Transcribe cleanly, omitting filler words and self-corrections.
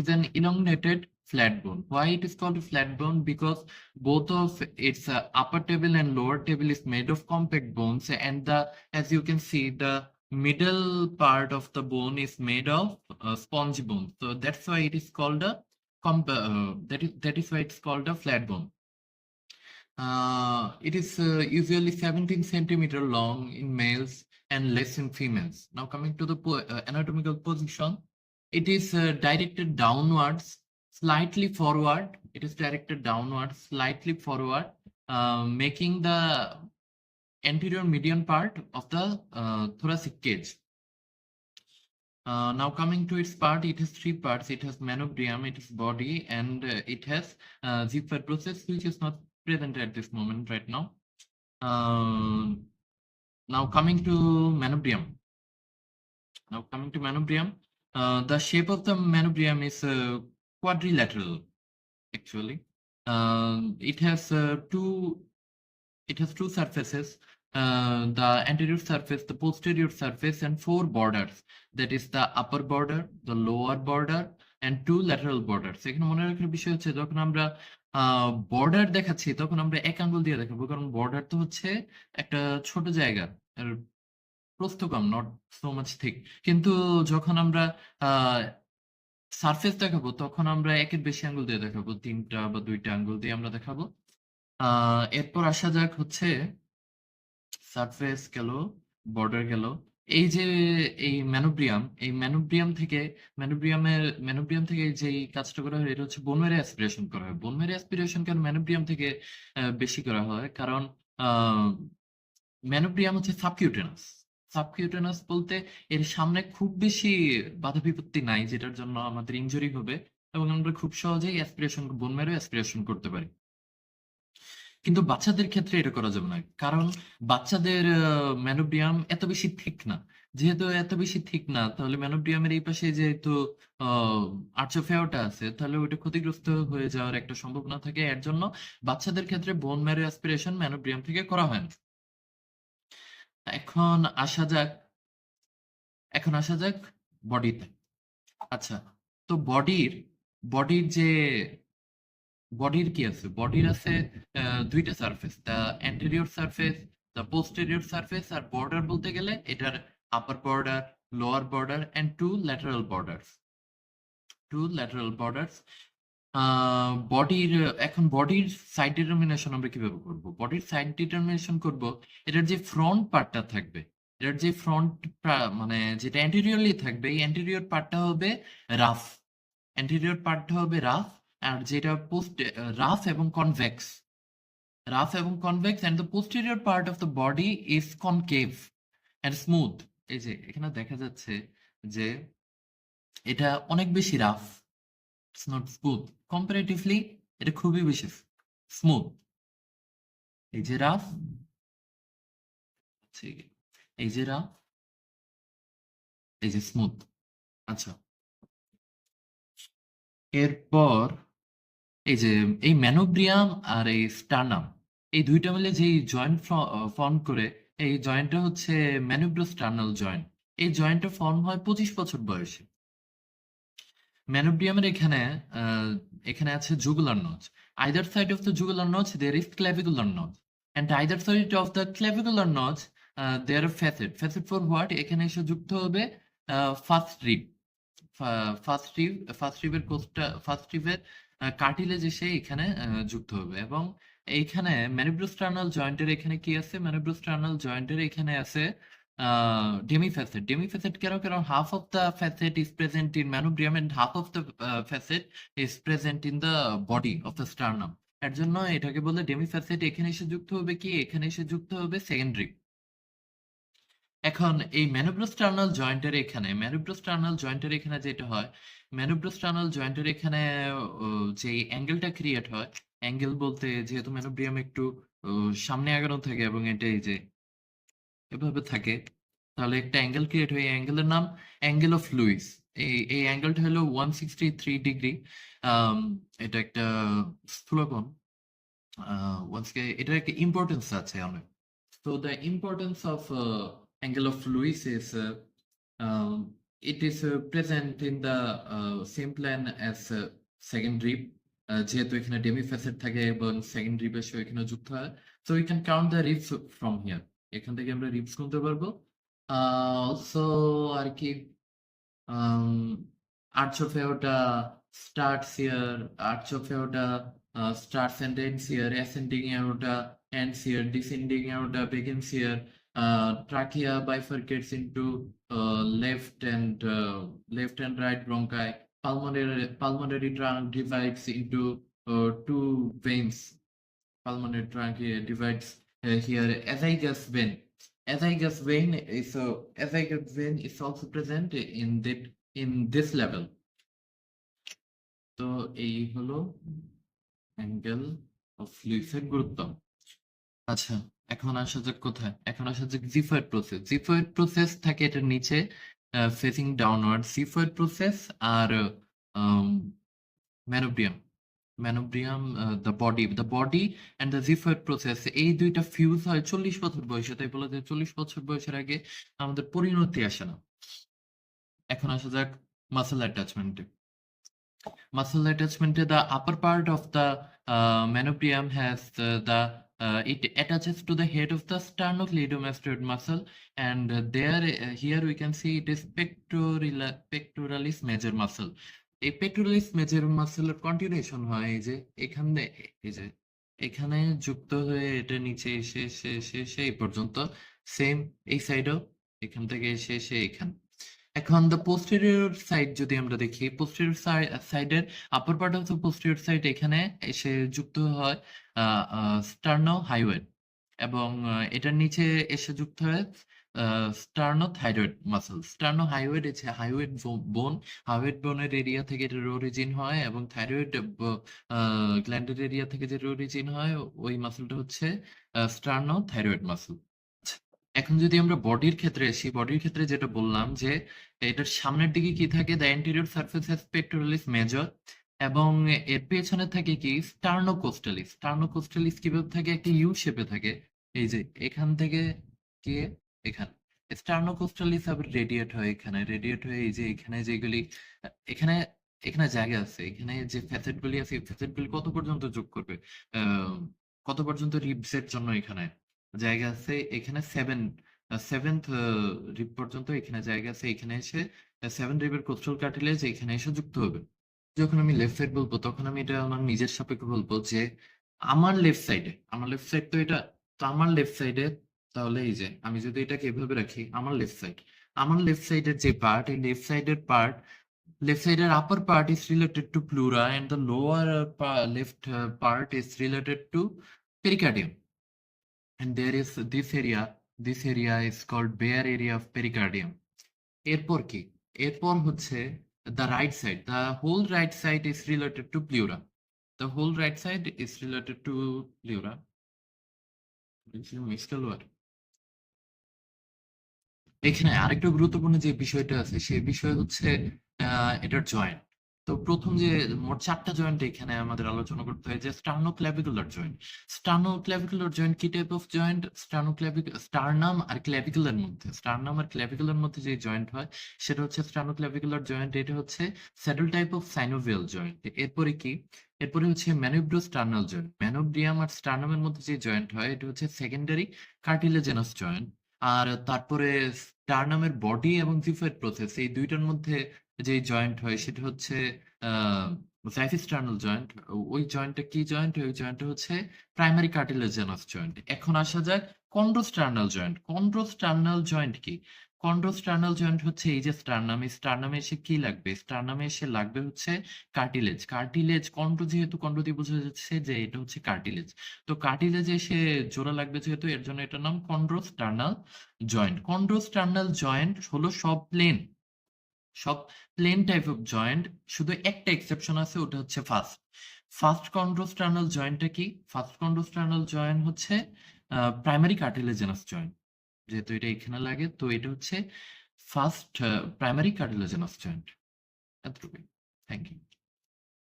is an elongated flat bone. Why it is called a flat bone? Because both of its upper table and lower table is made of compact bones, and as you can see, the middle part of the bone is made of spongy bone. So that's why it is called a that is why it's called a flat bone. It is usually 17 centimeter long in males and less in females. Now coming to the anatomical position, it is directed downwards, slightly forward. It is directed downwards, slightly forward, making the anterior median part of the thoracic cage. Now coming to its part, it has three parts. It has manubrium, it has body, and it has zip fibrosis, which is not present at this moment right now. Now coming to manubrium. The shape of the manubrium is quadrilateral. Actually, it has two surfaces. The anterior surface, the posterior surface, and four borders. That is the upper border, the lower border, and two lateral borders. এখানে মনে রাখার বিষয় হচ্ছে যখন আমরা border দেখাচ্ছি তখন আমরা এক আঙ্গুল দিয়ে দেখাবো, কারণ বর্ডার তো হচ্ছে একটা ছোট জায়গা, প্রস্থ কম, নট সো মাচ থিক। কিন্তু যখন আমরা সারফেস দেখাবো তখন আমরা একের বেশি আঙ্গুল দিয়ে দেখাবো, তিনটা বা দুইটা আঙ্গুল দিয়ে আমরা দেখাবো। এরপর আসা যাক হচ্ছে সারফেস গেল, বর্ডার গেল। এই যে এই ম্যানোব্রিয়াম থেকে যে কাজটা করা হয় এটা হচ্ছে বোন ম্যারো অ্যাসপিরেশন করা হয়। বোন ম্যারো অ্যাসপিরেশন কেন ম্যানোব্রিয়াম থেকে বেশি করা হয়? কারণ ম্যানোব্রিয়াম হচ্ছে সাবকিউটেনাস বলতে এর সামনে খুব বেশি বাধা বিপত্তি নাই, যেটার জন্য আমাদের ইনজুরি হবে এবং আমরা খুব সহজেই বোন ম্যারো অ্যাসপিরেশন করতে পারি। কিন্তু বাচ্চাদের ক্ষেত্রে এটা করা যাবে না, কারণ বাচ্চাদের ম্যানোব্রিয়াম এত বেশি ঠিক না। যেহেতু এত বেশি ঠিক না, তাহলে ম্যানোব্রিয়ামের এই পাশে যেহেতু আর্চ অফ এওর্টা আছে, তাহলে ওইটা ক্ষতিগ্রস্ত হয়ে যাওয়ার একটা সম্ভাবনা থাকে। এর জন্য বাচ্চাদের ক্ষেত্রে বোন ম্যারো অ্যাসপিরেশন ম্যানোব্রিয়াম থেকে করা হয় না। এখন আসা যাক বডিতে। আচ্ছা, তো বডির কি আছে? বডির আছে দুইটা surface, the anterior surface, the posterior surface. আর বর্ডার বলতে গেলে এটার upper border, lower border, and two lateral borders. বডির সাইড ডিটারমিনেশন আমরা কিভাবে করব? বডির সাইড ডিটারমিনেশন করব, এটার যে ফ্রন্ট পার্টটা থাকবে, এটার যে মানে যেটা অ্যান্টেরিয়রলি থাকবে, এই অ্যান্টেরিয়র পার্টটা হবে রাফ। আর যেটা রাফ এবং convex, and the posterior part of the body is concave and smooth. এই যে এখানে দেখা যাচ্ছে যে এটা অনেক বেশি rough, it's not smooth. Comparatively এটা খুবই বেশি স্মুথ। এই যে রাফ, এই যে স্মুথ। আচ্ছা, এরপর এই ম্যানোব্রিয়াম আর এই স্টার্নাম, এই দুইটা মিলে যে জয়েন্ট ফর্ম করে, এই জয়েন্টটা হচ্ছে ম্যানোব্রোস্টার্নাল জয়েন্ট। এই জয়েন্টটা ফর্ম হয় 25 বছর বয়সে। ম্যানোব্রিয়ামের এখানে আছে jugular notch. Either side of the jugular notch there is clavicular notch, and either side of the clavicular notch there are facet for what? এখানে এসে যুক্ত হবে ফার্স্ট রিবের কার্টিলেজ এসে এখানে যুক্ত হবে। এবং এইখানে ম্যানোব্রোস্টার্নাল জয়েন্টের এখানে কি আছে? ম্যানোব্রোস্টার্নাল জয়েন্টের এখানে আছে ডেমিফ্যাসেট। কারণ half of the facet is present in manubrium and half of the facet is present in the body of the sternum. এর জন্য এটাকে বলে ডেমিফ্যাসেট। এখানে এসে যুক্ত হবে কি? এখানে এসে যুক্ত হবে সেকেন্ডারি। এখন এই ম্যানোব্রোস্টার্নাল জয়েন্টের এখানে যেটা হয়, ম্যানোব্রোস্টার্নাল জয়েন্টের এখানে যে অ্যাঙ্গেলটা ক্রিয়েট হয়, অ্যাঙ্গেল বলতে যেহেতু ম্যানোব্রিয়াম একটু সামনে আগানো থাকে এবং এটা এই যে এভাবে থাকে, তাহলে একটা অ্যাঙ্গেল ক্রিয়েট হয়। অ্যাঙ্গেলের নাম অ্যাঙ্গেল অফ লুইস। এই অ্যাঙ্গেলটা হলো 163 ডিগ্রি। এটা একটা স্থূলকোণ। এটার একটা ইম্পর্টেন্স আছে অনেক। So the importance of angle of Lewis is it is present in the same plan as second rib, যেহেতু এখানে ডেমি ফ্যাসেট থাকে এবং সেকেন্ড রিবের সাথে এখানে যুক্ত হয়, so we can count the ribs from here. এখান থেকে আমরা রিবস গুনতে পারবো। অলসো আর কি, Arch of aorta starts here, arch of aorta starts and ends here, ascending aorta ends here, descending aorta begins here, trachea bifurcates into left and right bronchi, pulmonary trunk divides into two veins, pulmonary trunk divides here, azygous vein. Azygous vein is also present in this level. তো এই হলো angle of লুইসের গুরুত্ব। আচ্ছা, এখন আসা যাক কোথায়? এখন আসা যাক জিফয়েড প্রসেস। জিফয়েড প্রসেস থাকে এটার নিচে ফেসিং ডাউনওয়ার্ড। জিফয়েড প্রসেস আর manubrium, the body and the xiphoid process, এই দুইটা ফিউজ হয় 40 বছর বয়সে। তাই বলা যায় 40 বছর বয়সের আগে আমাদের পরিণতি আসে না। এখন আসা যাক muscle অ্যাটাচমেন্টে। Muscle attachment, the upper part of the manubrium has it attaches to the head of the sternocleidomastoid muscle, and here we can see it is pectoralis major muscle. এই pectoralis major muscle এর continuation হয় এই যে এখানে, এই যে এখানে যুক্ত হয়ে এটা নিচে এসে এসে এসে এসে এই পর্যন্ত, সেম এই সাইডেও এখান থেকে এসে এসে এখানে। এখন দ্য পোস্টেরিয়র সাইড যদি আমরা দেখি, পোস্টেরিয়র সাইডের upper part of the posterior side এখানে এসে যুক্ত হয় স্টার্নো হাইওয়েড, এবং এটার নিচে এসে যুক্ত হয় স্টার্নো থাইরয়েড মাসল। স্টার্নো হাইওয়েড আছে হাইওয়েড বোন, হাইওয়েড বোনের এরিয়া থেকে এটার অরিজিন হয়, এবং থাইরয়েড গ্ল্যান্ডের এরিয়া থেকে যেটা অরিজিন হয় ওই মাসলটা হচ্ছে স্টার্নো থাইরয়েড মাসল। এখন যদি আমরা বডির ক্ষেত্রে আসি, বডির ক্ষেত্রে যেটা বললাম যে এটার সামনের দিকে কি থাকে, the anterior surface of pectoralis major, এবং এর পেছনে থাকে কি স্টার্নোকোস্টালিস। স্টার্নোকোস্টালিস কিভাবে থাকে, একটা ইউ শেপে থাকে, এই যে এখান থেকে গিয়ে এখানে স্টার্নোকোস্টালিস আবার রেডিয়েট হয় এখানে, রেডিয়েট হয়ে এই যে এখানে যেগুলি এখানে এখানে জায়গা আছে, এখানে যে ফ্যাসেট গুলি আছে ফ্যাসেট গুলি কত পর্যন্ত যোগ করবে, কত পর্যন্ত রিবসের জন্য এখানে জায়গা আছে, এখানে সেভেন্থ রিব পর্যন্ত এখানে জায়গা আছে, এখানে এসে 7 রিবের কোস্টাল কার্টিলেজ এখানে এসে যুক্ত হবে। যখন আমি লেফট সাইড বলবো তখন আমি এটা আমার নিজের সাপেক্ষে বলবো যে আমার লেফট সাইড তো এটা, তো আমার লেফট সাইডে, তাহলে এই যে আমি যদি এটাকে এভাবে রাখি, আমার লেফট সাইডের যে পার্ট, এই লেফট সাইডের upper part is related to pleura, and the lower left part is related to pericardium, and there is this area is called bare area of pericardium. এরপর কি, এরপর হচ্ছে the right side, the whole right side is related to pleura, the whole right side is related to pleura. এখানে আরেকটা গুরুত্বপূর্ণ যে বিষয়টা আছে সেই বিষয় হচ্ছে এটার জয়েন্ট। তো প্রথম যে মোট 4টা জয়েন্ট এখানে আমাদের আলোচনা করতে হয়, যে স্টার্নোক্ল্যাভিকুলার জয়েন্ট। স্টার্নোক্ল্যাভিকুলার জয়েন্ট কি টাইপ অফ জয়েন্ট? স্টার্নাম আর ক্ল্যাভিকুলার মধ্যে যে জয়েন্ট হয় সেটা হচ্ছে স্টার্নোক্ল্যাভিকুলার জয়েন্ট। এটা হচ্ছে saddle type of synovial joint. এরপরে কি, এরপরে হচ্ছে ম্যানোব্রোস্টার্নাল জয়েন্ট। ম্যানোব্রিয়াম আর স্টার্নামের মধ্যে যে জয়েন্ট হয় এটা হচ্ছে সেকেন্ডারি কার্টিলেজেনাস জয়েন্ট। আর তারপরে স্টার্নামের বডি এবং জিফয়েড প্রসেস, এই দুইটার মধ্যে যে জয়েন্ট হয় সেটা হচ্ছে জাইফিস্টার্নাল জয়েন্ট। ওই জয়েন্টটা কি জয়েন্ট? ওই জয়েন্টটা হচ্ছে প্রাইমারি কার্টিলেজেনাস জয়েন্ট। এখন আসা যাক কন্ড্রোস্টার্নাল জয়েন্ট। কন্ড্রোস্টার্নাল জয়েন্ট কি? কন্ড্রোস্টার্নাল জয়েন্ট হচ্ছে এই যে স্টার্নামে এসে কি লাগবে? স্টার্নামে এসে লাগবে হচ্ছে কার্টিলেজ। কন্ড্রো যেহেতু, কন্ড্রো দিয়ে বোঝা যাচ্ছে যে এটা হচ্ছে কার্টিলেজ, তো কার্টিলেজ এসে জোড়া লাগবে যেহেতু, এর জন্য এটার নাম কন্ড্রোস্টার্নাল জয়েন্ট। কন্ড্রোস্টার্নাল জয়েন্ট হলো সব প্লেন টাইপ অফ জয়েন্ট, শুধু একটা এক্সেপশন আছে, ওটা হচ্ছে ফার্স্ট কন্ড্রোস্টার্নাল জয়েন্টটা কি? ফার্স্ট কন্ড্রোস্টার্নাল জয়েন্ট হচ্ছে প্রাইমারি কার্টিলেজেনাস জয়েন্ট, যেহেতু এটা এখানে লাগে, তো এটা হচ্ছে ফার্স্ট প্রাইমারি কার্টিলেজেনাস জয়েন্ট। এতটুকুই। Thank you.